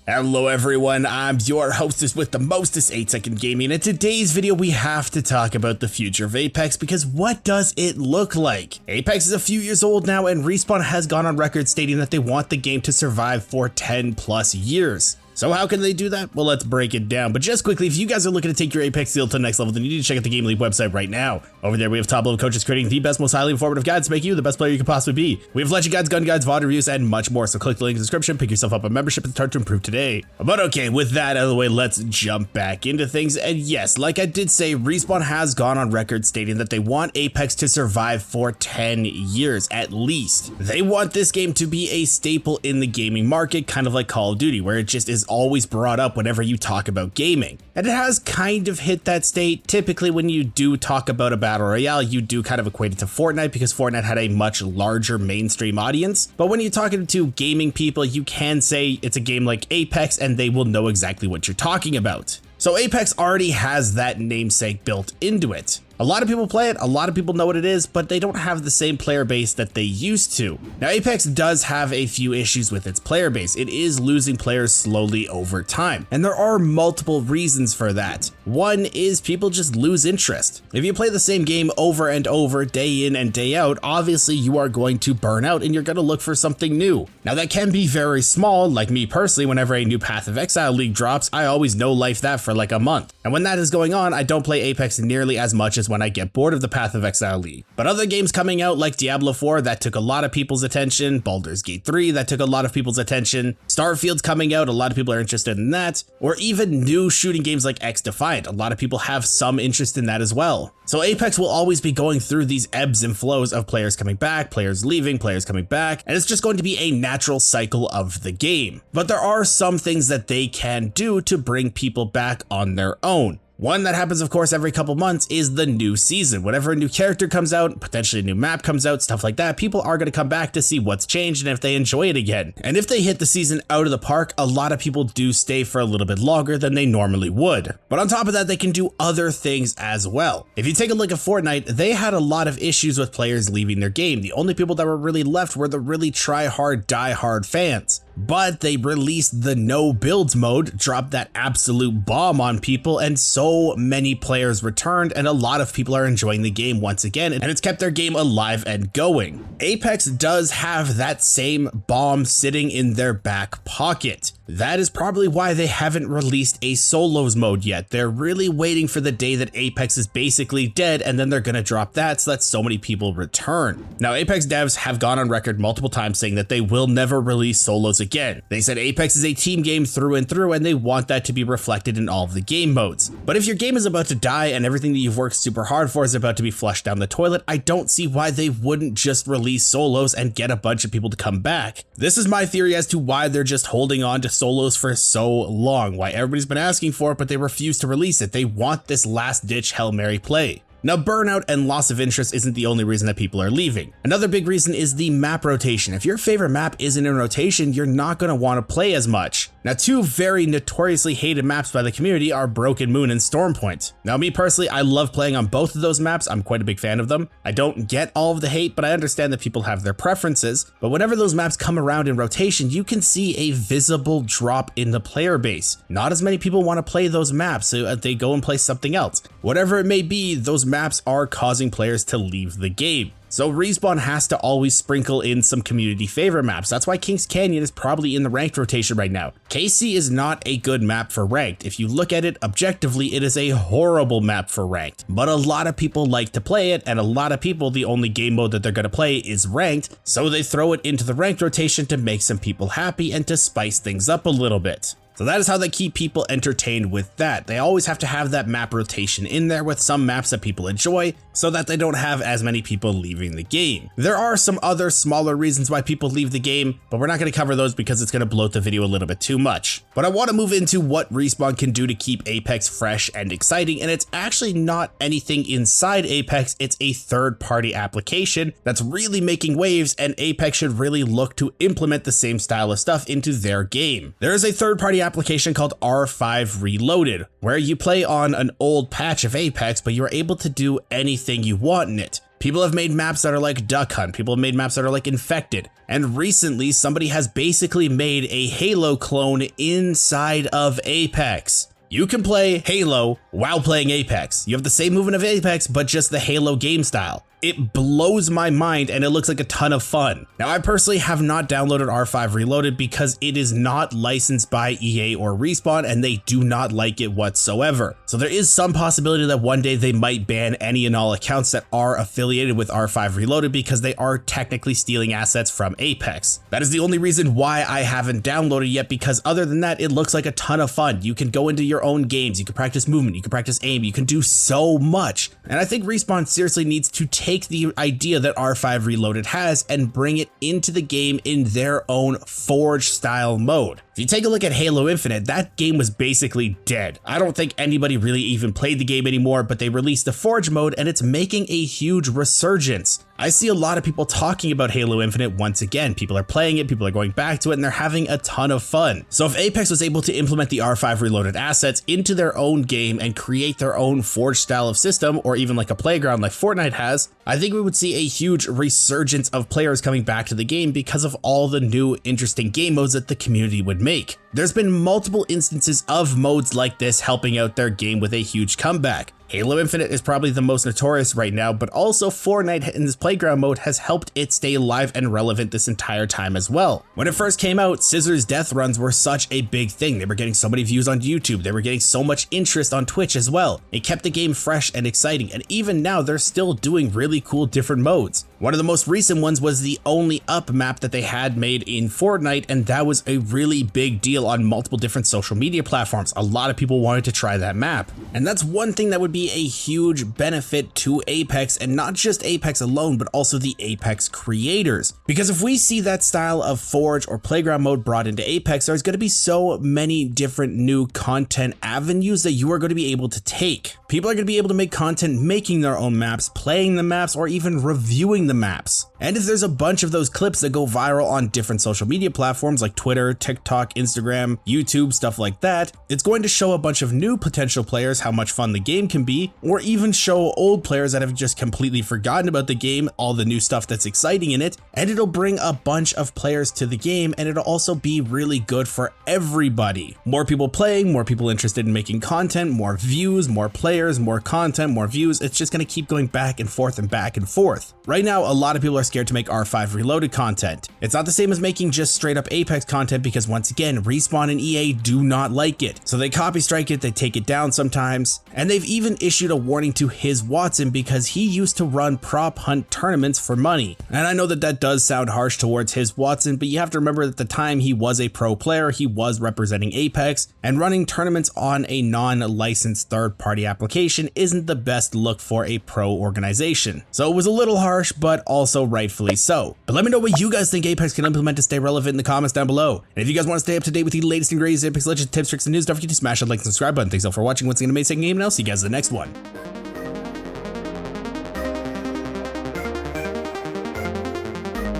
Hello everyone, I'm your hostess with the mostest 8-second gaming, and in today's video we have to talk about the future of Apex because what does it look like? Apex is a few years old now and Respawn has gone on record stating that they want the game to survive for 10 plus years. So how can they do that? Well, let's break it down. But just quickly, if you guys are looking to take your Apex skill to the next level, then you need to check out the GameLeap website right now. Over there, we have top level coaches creating the best, most highly informative guides to make you the best player you can possibly be. We have legend guides, gun guides, VOD reviews, and much more. So click the link in the description, pick yourself up a membership, and start to improve today. But okay, with that out of the way, let's jump back into things. And yes, like I did say, Respawn has gone on record stating that they want Apex to survive for 10 years at least. They want this game to be a staple in the gaming market, kind of like Call of Duty, where it just is always brought up whenever you talk about gaming. And it has kind of hit that state. Typically when you do talk about a battle royale, you do kind of equate it to Fortnite because Fortnite had a much larger mainstream audience. But when you're talking to gaming people, you can say it's a game like Apex and they will know exactly what you're talking about. So Apex already has that namesake built into it. A lot of people play it, a lot of people know what it is, but they don't have the same player base that they used to. Now Apex does have a few issues with its player base. It is losing players slowly over time, and there are multiple reasons for that. One is people just lose interest. If you play the same game over and over, day in and day out, obviously you are going to burn out and you're going to look for something new. Now that can be very small, like me personally, whenever a new Path of Exile League drops, I always no-life that for like a month. And when that is going on, I don't play Apex nearly as much as when I get bored of the Path of Exile League. But other games coming out like Diablo 4 that took a lot of people's attention, Baldur's Gate 3 that took a lot of people's attention, Starfield's coming out, a lot of people are interested in that, or even new shooting games like X Defiant, a lot of people have some interest in that as well. So Apex will always be going through these ebbs and flows of players coming back, players leaving, players coming back, and it's just going to be a natural cycle of the game. But there are some things that they can do to bring people back on their own. One that happens, of course, every couple months is the new season. Whenever a new character comes out, potentially a new map comes out, stuff like that, people are going to come back to see what's changed and if they enjoy it again. And if they hit the season out of the park, a lot of people do stay for a little bit longer than they normally would. But on top of that, they can do other things as well. If you take a look at Fortnite, they had a lot of issues with players leaving their game. The only people that were really left were the really try-hard, die-hard fans. But they released the no builds mode, dropped that absolute bomb on people, and so many players returned and a lot of people are enjoying the game once again, and it's kept their game alive and going. Apex does have that same bomb sitting in their back pocket. That is probably why they haven't released a solos mode yet. They're really waiting for the day that Apex is basically dead and then they're gonna drop that so that so many people return. Now Apex devs have gone on record multiple times saying that they will never release solos again. They said Apex is a team game through and through and they want that to be reflected in all of the game modes. But if your game is about to die and everything that you've worked super hard for is about to be flushed down the toilet, I don't see why they wouldn't just release solos and get a bunch of people to come back. This is my theory as to why they're just holding on to solos for so long, why everybody's been asking for it, but they refuse to release it. They want this last ditch Hail Mary play. Now, burnout and loss of interest isn't the only reason that people are leaving. Another big reason is the map rotation. If your favorite map isn't in rotation, you're not going to want to play as much. Now, two very notoriously hated maps by the community are Broken Moon and Stormpoint. Now, me personally, I love playing on both of those maps. I'm quite a big fan of them. I don't get all of the hate, but I understand that people have their preferences. But whenever those maps come around in rotation, you can see a visible drop in the player base. Not as many people want to play those maps, so they go and play something else. Whatever it may be, those maps are causing players to leave the game. So Respawn has to always sprinkle in some community favorite maps. That's why Kings Canyon is probably in the ranked rotation right now. KC is not a good map for ranked. If you look at it objectively, it is a horrible map for ranked. But a lot of people like to play it, and a lot of people, the only game mode that they're going to play is ranked, so they throw it into the ranked rotation to make some people happy and to spice things up a little bit. So that is how they keep people entertained with that. They always have to have that map rotation in there with some maps that people enjoy so that they don't have as many people leaving the game. There are some other smaller reasons why people leave the game, but we're not going to cover those because it's going to bloat the video a little bit too much. But I want to move into what Respawn can do to keep Apex fresh and exciting, and it's actually not anything inside Apex, it's a third-party application that's really making waves, and Apex should really look to implement the same style of stuff into their game. There is a third-party application called R5 Reloaded, where you play on an old patch of Apex, but you're able to do anything you want in it. People have made maps that are like Duck Hunt, people have made maps that are like Infected, and recently somebody has basically made a Halo clone inside of Apex. You can play Halo while playing Apex. You have the same movement of Apex, but just the Halo game style. It blows my mind and it looks like a ton of fun. Now, I personally have not downloaded R5 Reloaded because it is not licensed by EA or Respawn and they do not like it whatsoever. So there is some possibility that one day they might ban any and all accounts that are affiliated with R5 Reloaded because they are technically stealing assets from Apex. That is the only reason why I haven't downloaded yet, because other than that, it looks like a ton of fun. You can go into your own games, you can practice movement, you can practice aim, you can do so much. And I think Respawn seriously needs to take the idea that R5 Reloaded has and bring it into the game in their own Forge style mode. If you take a look at Halo Infinite, that game was basically dead. I don't think anybody really even played the game anymore, but they released the Forge mode and it's making a huge resurgence. I see a lot of people talking about Halo Infinite once again. People are playing it, people are going back to it, and they're having a ton of fun. So if Apex was able to implement the R5 Reloaded assets into their own game and create their own Forge style of system, or even like a playground like Fortnite has, I think we would see a huge resurgence of players coming back to the game because of all the new interesting game modes that the community would make. There's been multiple instances of modes like this helping out their game with a huge comeback. Halo Infinite is probably the most notorious right now, but also Fortnite in this playground mode has helped it stay alive and relevant this entire time as well. When it first came out, Scissors death runs were such a big thing. They were getting so many views on YouTube, they were getting so much interest on Twitch as well. It kept the game fresh and exciting, and even now they're still doing really cool different modes. One of the most recent ones was the Only Up map that they had made in Fortnite, and that was a really big deal on multiple different social media platforms. A lot of people wanted to try that map. And that's one thing that would be a huge benefit to Apex, and not just Apex alone, but also the Apex creators. Because if we see that style of Forge or playground mode brought into Apex, there's going to be so many different new content avenues that you are going to be able to take. People are going to be able to make content making their own maps, playing the maps, or even reviewing the maps. And if there's a bunch of those clips that go viral on different social media platforms like Twitter, TikTok, Instagram, YouTube, stuff like that, it's going to show a bunch of new potential players how much fun the game can be, or even show old players that have just completely forgotten about the game all the new stuff that's exciting in it, and it'll bring a bunch of players to the game, and it'll also be really good for everybody. More people playing, more people interested in making content, more views, more players, more content, more views. It's just going to keep going back and forth and back and forth. Right now, a lot of people are scared to make R5 Reloaded content. It's not the same as making just straight up Apex content because once again, Respawn and EA do not like it. So they copy strike it, they take it down sometimes, and they've even issued a warning to His Watson because he used to run prop hunt tournaments for money. And I know that that does sound harsh towards His Watson, but you have to remember that at the time he was a pro player, he was representing Apex, and running tournaments on a non-licensed third-party application isn't the best look for a pro organization. So it was a little harsh, but also rightfully so. But let me know what you guys think Apex can implement to stay relevant in the comments down below. And if you guys want to stay up to date with the latest and greatest Apex Legends tips, tricks, and news, don't forget to smash that like and subscribe button. Thanks all for watching. Once again, amazing game, and I'll see you guys in the next one.